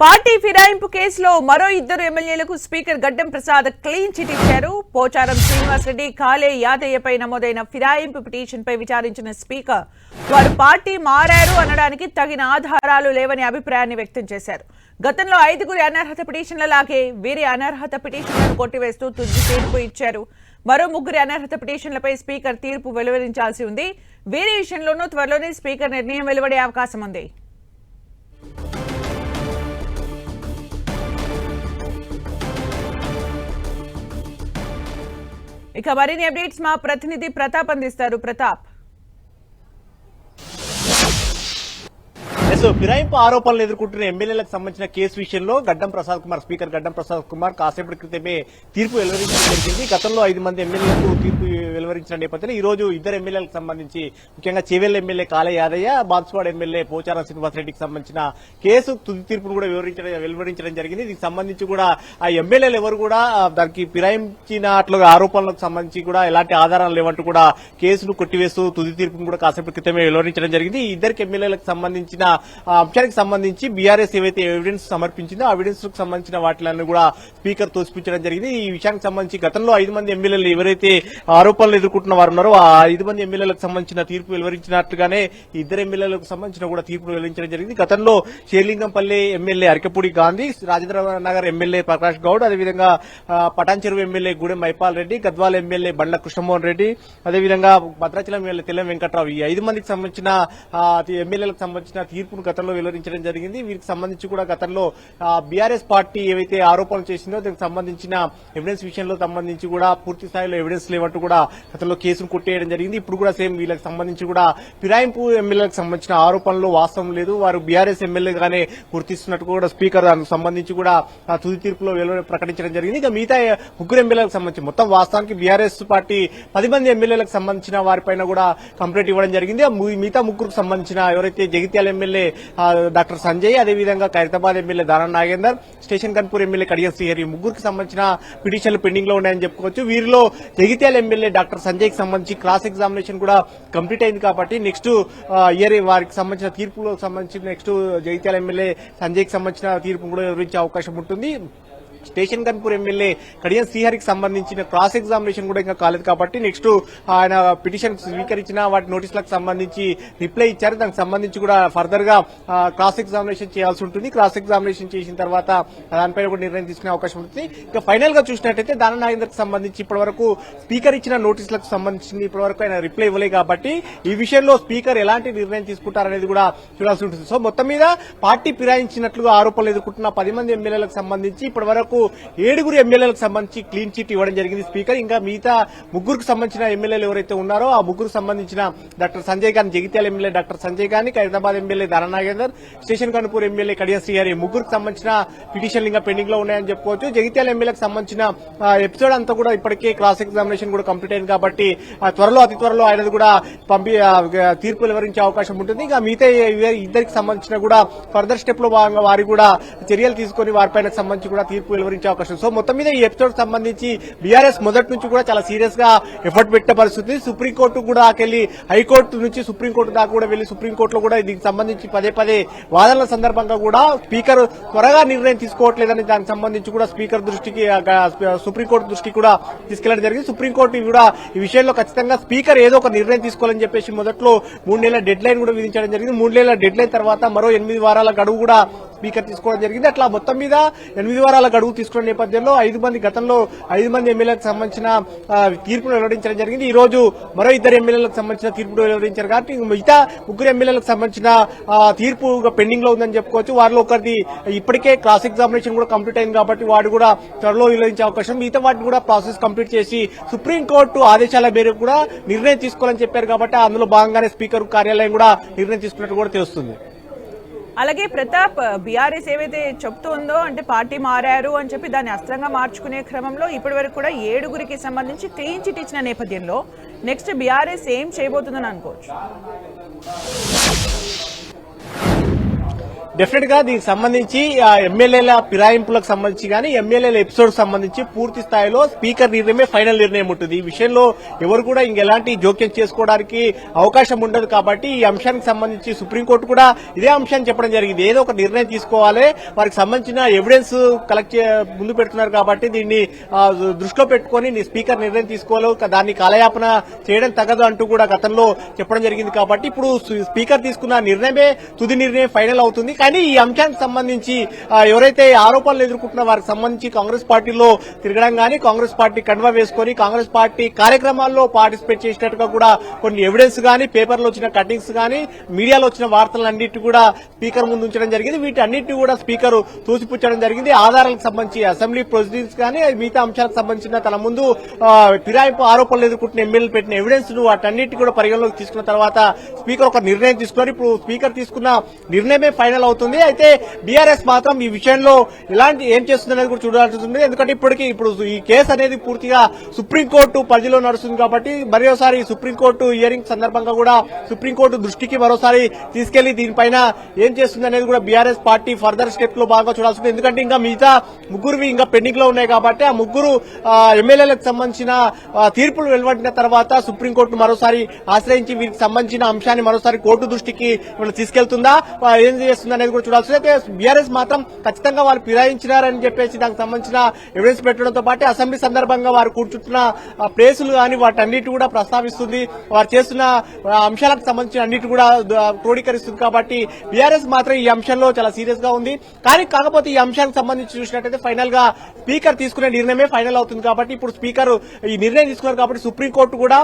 Party ఫిరాయింపు కేసులో మరో ఇద్దరు ఎమ్మెల్యేలకు స్పీకర్ గడ్డం ప్రసాద్ క్లీన్ చిట్ ఇచ్చారు. పోచారం శ్రీనివాస్ రెడ్డి, కాలే యాదయ్యపై నమోదైన ఫిరాయింపు పిటిషన్పై విచారించిన స్పీకర్ వారు పార్టీ మారారు అనడానికి తగిన ఆధారాలు లేవని అభిప్రాయాన్ని వ్యక్తం చేశారు. గతంలో 5గురి అనర్హత పిటిషన్ల లాగే వీరి అనర్హత పిటిషన్లను కొట్టివేస్తూ తుది తీర్పు ఇచ్చారు. మరో 3 అనర్హత పిటిషన్లపై స్పీకర్ తీర్పు వెలువరించాల్సి ఉంది. వీరి విషయంలోనూ త్వరలోనే స్పీకర్ నిర్ణయం వెలువడే అవకాశం ఉంది. ఇక మరిన్ని అప్డేట్స్ మా ప్రతినిధి ప్రతాప్ అందిస్తారు. ప్రతాప్, ఫిరాయింపు ఆరోపణలు ఎదుర్కొంటున్న ఎమ్మెల్యేలకు సంబంధించిన కేసు విషయంలో స్పీకర్ గడ్డం ప్రసాద్ కుమార్ కాసేపటి క్రితమే తీర్పు వెలువరించడం జరిగింది. గతంలో 5 మంది ఎమ్మెల్యేలకు తీర్పు వెలువరించిన నేపథ్యంలో ఈ రోజు 2 ఎమ్మెల్యేలకు సంబంధించి ముఖ్యంగా చేవెళ్ల ఎమ్మెల్యే కాలే యాదయ్య, బాన్సువాడ ఎమ్మెల్యే పోచారం శ్రీనివాస్ రెడ్డికి సంబంధించిన కేసు తుది తీర్పును కూడా వెలువరించడం జరిగింది. దీనికి సంబంధించి కూడా ఆ ఎమ్మెల్యేలు ఎవరు కూడా దానికి ఫిరాయించినట్లుగా ఆరోపణలకు సంబంధించి కూడా ఎలాంటి ఆధారాలు లేవంటూ కూడా కేసును కొట్టివేస్తూ తుది తీర్పును కూడా కాసేపటి క్రితమే వెలువరించడం జరిగింది. ఈ 2 ఎమ్మెల్యేలకు సంబంధించిన అంశానికి సంబంధించి బీఆర్ఎస్ ఏవైతే ఎవిడెన్స్ సమర్పించిందో ఆ ఎవిడెన్స్ కు సంబంధించిన వాటిని కూడా స్పీకర్ తోసిపుచ్చడం జరిగింది. ఈ విషయానికి సంబంధించి గతంలో 5 మంది ఎమ్మెల్యేలు ఎవరైతే ఆరోపణలు ఎదుర్కొంటున్న వారు ఉన్నారో ఆ 5 మంది ఎమ్మెల్యేలకు సంబంధించిన తీర్పు వెలువరించినట్లుగానే 2 ఎమ్మెల్యేలకు సంబంధించిన కూడా తీర్పు వెలువరించడం జరిగింది. గతంలో షేర్లింగంపల్లి ఎమ్మెల్యే అరకపూడి గాంధీ, రాజేంద్ర నగర్ ఎమ్మెల్యే ప్రకాష్ గౌడ్, అదేవిధంగా పటాన్ చెరువు ఎమ్మెల్యే గూడెం మైపాల్ రెడ్డి, గద్వాల ఎమ్మెల్యే బండ్ల కృష్ణమోహన్ రెడ్డి, అదేవిధంగా భద్రాచలం ఎమ్మెల్యే తెల్లం వెంకట్రావు, ఈ 5 మందికి సంబంధించిన ఎమ్మెల్యేలకు సంబంధించిన తీర్పును గతంలో వెలువరించడం జరిగింది. వీరికి సంబంధించి కూడా గతంలో బీఆర్ఎస్ పార్టీ ఏవైతే ఆరోపణలు చేసిందో దానికి సంబంధించిన ఎవిడెన్స్ విషయంలో సంబంధించి కూడా పూర్తి స్థాయిలో ఎవిడెన్స్ లేవంటూ కూడా గతంలో కేసును కొట్టేయడం జరిగింది. ఇప్పుడు కూడా సేమ్ వీళ్ళకి సంబంధించి కూడా ఫిరాయింపు ఎమ్మెల్యేలకు సంబంధించిన ఆరోపణలో వాస్తవం లేదు, వారు బీఆర్ఎస్ ఎమ్మెల్యేగానే గుర్తిస్తున్నట్టు కూడా స్పీకర్ దానికి సంబంధించి కూడా తొలి తీర్పులో ప్రకటించడం జరిగింది. ఇక మిగతా 3 ఎమ్మెల్యేలకు సంబంధించి మొత్తం వాస్తవానికి బీఆర్ఎస్ పార్టీ 10 మంది ఎమ్మెల్యేలకు సంబంధించిన వారిపైన కూడా కంప్లైంట్ ఇవ్వడం జరిగింది. మిగతా 3కు సంబంధించిన ఎవరైతే జగిత్యాల ఎమ్మెల్యే డాక్టర్ సంజయ్, అదేవిధంగా Khairatabad MLA Danam Nagender, station Ghanpur MLA Kadiyam Srihari, 3కి సంబంధించిన పిటిషన్లు పెండింగ్ లో ఉన్నాయని చెప్పుకోవచ్చు. వీరిలో జగిత్యాల ఎమ్మెల్యే డాక్టర్ సంజయ్ కి సంబంధించి క్రాస్ ఎగ్జామినేషన్ కూడా కంప్లీట్ అయింది కాబట్టి నెక్స్ట్ ఇయర్ వారికి సంబంధించిన తీర్పులకు సంబంధించి నెక్స్ట్ జగిత్యాల ఎమ్మెల్యే సంజయ్ కి సంబంధించిన తీర్పు కూడా వివరించే అవకాశం ఉంటుంది. స్టేషన్ కన్పూర్ ఎమ్మెల్యే కడియం శ్రీహరికి సంబంధించిన క్రాస్ ఎగ్జామినేషన్ కూడా ఇంకా కాలేదు కాబట్టి నెక్స్ట్ ఆయన పిటిషన్ స్వీకరించిన వాటి నోటీసులకు సంబంధించి రిప్లై ఇచ్చారు. దానికి సంబంధించి కూడా ఫర్దర్ గా క్రాస్ ఎగ్జామినేషన్ చేయాల్సి ఉంటుంది. క్రాస్ ఎగ్జామినేషన్ చేసిన తర్వాత దానిపైన కూడా నిర్ణయం తీసుకునే అవకాశం ఉంటుంది. ఇక ఫైనల్ గా చూసినట్టయితే దానం నాగేందర్ కి సంబంధించి ఇప్పటివరకు స్పీకర్ ఇచ్చిన నోటీసులకు సంబంధించి ఇప్పటివరకు ఆయన రిప్లై ఇవ్వలేదు కాబట్టి ఈ విషయంలో స్పీకర్ ఎలాంటి నిర్ణయం తీసుకుంటారనేది కూడా చూడాల్సి ఉంటుంది. సో మొత్తం మీద పార్టీ ఫిరాయించినట్లుగా ఆరోపణలు ఎదుర్కొంటున్న 10 మంది ఎమ్మెల్యేలకు సంబంధించి ఇప్పటివరకు 7 ఎమ్మెల్యేలకు సంబంధించి క్లీన్ చిట్ ఇవ్వడం జరిగింది స్పీకర్. ఇంకా మిగతా 3కు సంబంధించిన ఎమ్మెల్యేలు ఎవరైతే ఉన్నారో ఆ 3కు సంబంధించిన డాక్టర్ సంజయ్ గాని, జగిత్యాల ఎమ్మెల్యే డాక్టర్ సంజయ్ గాని, Khairatabad MLA Danam Nagender, station Ghanpur MLA Kadiyam Srihari, 3కు సంబంధించిన పిటిషన్లు ఇంకా పెండింగ్ లో ఉన్నాయని చెప్పుకోవచ్చు. జగిత్యాల ఎమ్మెల్యేకి సంబంధించిన ఎపిసోడ్ అంతా కూడా ఇప్పటికే క్రాస్ ఎగ్జామినేషన్ కూడా కంప్లీట్ అయింది కాబట్టి అతి త్వరలో ఆయనది కూడా తీర్పు వెలువరించే అవకాశం ఉంటుంది. ఇంకా మిగతా 2కి సంబంధించిన కూడా ఫర్దర్ స్టెప్ లో భాగంగా వారి కూడా చర్యలు తీసుకుని వారిపైన సంబంధించి కూడా తీర్పు వెలువరించే అవకాశం. సో మొత్తం మీద ఈ ఎపిసోడ్ సంబంధించి బీఆర్ఎస్ మొదటి నుంచి కూడా చాలా సీరియస్ గా ఎఫర్ట్ పెట్టే పరిస్థితి. సుప్రీంకోర్టు కూడా ఆకెళ్లి హైకోర్టు నుంచి సుప్రీంకోర్టు దాకా కూడా వెళ్లి సుప్రీంకోర్టులో కూడా దీనికి సంబంధించి పదే వాదనల సందర్భంగా కూడా స్పీకర్ త్వరగా నిర్ణయం తీసుకోవట్లేదని దానికి సంబంధించి కూడా స్పీకర్ దృష్టికి సుప్రీంకోర్టు దృష్టికి కూడా తీసుకెళ్లడం జరిగింది. సుప్రీంకోర్టు కూడా ఈ విషయంలో ఖచ్చితంగా స్పీకర్ ఏదో ఒక నిర్ణయం తీసుకోవాలని చెప్పేసి మొదట్లో 3 నెలల డెడ్ లైన్ కూడా విధించడం జరిగింది. 3 నెలల డెడ్ లైన్ తర్వాత మరో 8 వారాల గడువు కూడా స్పీకర్ తీసుకోవడం జరిగింది. అట్లా మొత్తం మీద 8 వారాల గడువు తీసుకున్న నేపథ్యంలో గతంలో 5 మంది ఎమ్మెల్యేలకు సంబంధించిన తీర్పును వెలువరించడం జరిగింది. ఈ రోజు మరో 2 ఎమ్మెల్యేలకు సంబంధించిన తీర్పును వెలువరించారు కాబట్టి మిగతా 3 ఎమ్మెల్యేలకు సంబంధించిన తీర్పు పెండింగ్ లో ఉందని చెప్పుకోవచ్చు. వారిలో ఒకరిది ఇప్పటికే క్రాస్ ఎగ్జామినేషన్ కూడా కంప్లీట్ అయింది కాబట్టి వాడు కూడా త్వరలో వెలువరించే అవకాశం. మిగతా వాటిని కూడా ప్రాసెస్ కంప్లీట్ చేసి సుప్రీంకోర్టు ఆదేశాల మేరకు కూడా నిర్ణయం తీసుకోవాలని చెప్పారు కాబట్టి అందులో భాగంగానే స్పీకర్ కార్యాలయం కూడా నిర్ణయం తీసుకున్నట్టు కూడా తెలుస్తుంది. అలాగే ప్రతాప్, బీఆర్ఎస్ ఏవైతే చెప్తుందో అంటే పార్టీ మారారు అని చెప్పి దాన్ని అస్త్రంగా మార్చుకునే క్రమంలో ఇప్పటి వరకు కూడా 7గురికి సంబంధించి క్లీన్ చిట్ ఇచ్చిన నేపథ్యంలో నెక్స్ట్ బీఆర్ఎస్ ఏం చేయబోతుందని అనుకోవచ్చు? డెఫినెట్ గా దీనికి సంబంధించి ఎమ్మెల్యేల ఫిరాయింపులకు సంబంధించి కానీ ఎమ్మెల్యేల ఎపిసోడ్ సంబంధించి పూర్తి స్థాయిలో స్పీకర్ నిర్ణయమే ఫైనల్ నిర్ణయం ఉంటుంది. ఈ విషయంలో ఎవరు కూడా ఇంకెలాంటి జోక్యం చేసుకోవడానికి అవకాశం ఉండదు. కాబట్టి ఈ అంశానికి సంబంధించి సుప్రీంకోర్టు కూడా ఇదే అంశాన్ని చెప్పడం జరిగింది. ఏదో ఒక నిర్ణయం తీసుకోవాలి, వారికి సంబంధించిన ఎవిడెన్స్ కలెక్ట్ ముందు పెడుతున్నారు కాబట్టి దీన్ని దృష్టిలో పెట్టుకుని స్పీకర్ నిర్ణయం తీసుకోవాలి, దాన్ని కాలయాపన చేయడం తగదు అంటూ కూడా గతంలో చెప్పడం జరిగింది. కాబట్టి ఇప్పుడు స్పీకర్ తీసుకున్న నిర్ణయమే తుది నిర్ణయం ఫైనల్ అవుతుంది. కానీ ఈ అంశానికి సంబంధించి ఎవరైతే ఆరోపణలు ఎదుర్కొంటున్న వారికి సంబంధించి కాంగ్రెస్ పార్టీలో తిరగడం గానీ, కాంగ్రెస్ పార్టీ కండువా వేసుకుని కాంగ్రెస్ పార్టీ కార్యక్రమాల్లో పార్టిసిపేట్ చేసినట్టుగా కూడా కొన్ని ఎవిడెన్స్ గానీ, పేపర్లో వచ్చిన కటింగ్స్ గానీ, మీడియాలో వచ్చిన వార్తలన్నింటి కూడా స్పీకర్ ముందు ఉంచడం జరిగింది. వీటన్నిటిని కూడా స్పీకర్ తోసిపుచ్చడం జరిగింది. ఆధారాలకు సంబంధించి అసెంబ్లీ ప్రొసీడింగ్స్ గానీ, మిగతా అంశాలకు సంబంధించిన తన ముందు ఫిరాయింపు ఆరోపణలు ఎదుర్కొంటున్న ఎమ్మెల్యేలు పెట్టిన ఎవిడెన్స్ ను వాటన్నిటి కూడా పరిగణలోకి తీసుకున్న తర్వాత స్పీకర్ ఒక నిర్ణయం తీసుకున్నారు. ఇప్పుడు స్పీకర్ తీసుకున్న నిర్ణయమే ఫైనల్ అవుతుంది. అయితే బీఆర్ఎస్ మాత్రం ఈ విషయంలో ఎలాంటి ఏం చేస్తుందనేది కూడా చూడాల్సి ఉంటుంది. ఎందుకంటే ఇప్పుడు ఈ కేసు అనేది పూర్తిగా సుప్రీంకోర్టు పరిధిలో నడుస్తుంది కాబట్టి మరోసారి సుప్రీంకోర్టు హియరింగ్ సందర్భంగా కూడా సుప్రీంకోర్టు దృష్టికి మరోసారి తీసుకెళ్లి దీనిపైన ఏం చేస్తుంది అనేది కూడా బీఆర్ఎస్ పార్టీ ఫర్దర్ స్టెప్ లో బాగా చూడాల్సి ఉంది. ఎందుకంటే ఇంకా మిగతా ముగ్గురువి ఇంకా పెండింగ్ లో ఉన్నాయి కాబట్టి ఆ ముగ్గురు ఎమ్మెల్యేలకు సంబంధించిన తీర్పులు వెలువడిన తర్వాత సుప్రీంకోర్టు మరోసారి ఆశ్రయించి వీరికి సంబంధించిన అంశాన్ని మరోసారి కోర్టు దృష్టికి తీసుకెళ్తుందా, ఏం చేస్తుంది అనేది కూడా చూడాల్సి. అయితే బీఆర్ఎస్ మాత్రం ఖచ్చితంగా వారు ఫిరాయించినారని చెప్పేసి దానికి సంబంధించిన ఎవిడెన్స్ పెట్టడంతో పాటు అసెంబ్లీ సందర్భంగా వారు కూర్చుంటున్న ప్లేసులు కానీ వాటన్నిటి కూడా ప్రస్తావిస్తుంది. వారు చేస్తున్న అంశాలకు సంబంధించిన అన్నిటి కూడా క్రోడీకరిస్తుంది. కాబట్టి బీఆర్ఎస్ మాత్రం ఈ అంశంలో చాలా సీరియస్ గా ఉంది. కాకపోతే ఈ అంశానికి సంబంధించి చూసినట్టయితే ఫైనల్ గా స్పీకర్ తీసుకునే నిర్ణయమే ఫైనల్ అవుతుంది. కాబట్టి ఇప్పుడు స్పీకర్ ఈ నిర్ణయం తీసుకున్నారు కాబట్టి సుప్రీంకోర్టు కూడా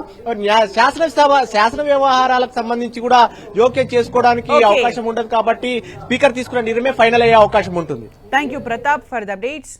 శాసన వ్యవహారాలకు సంబంధించి కూడా జోక్యం చేసుకోవడానికి అవకాశం ఉండదు. కాబట్టి స్పీకర్ తీసుకున్న నిర్ణయమే ఫైనల్ అయ్యే అవకాశం ఉంటుంది. Thank you Pratap for the updates.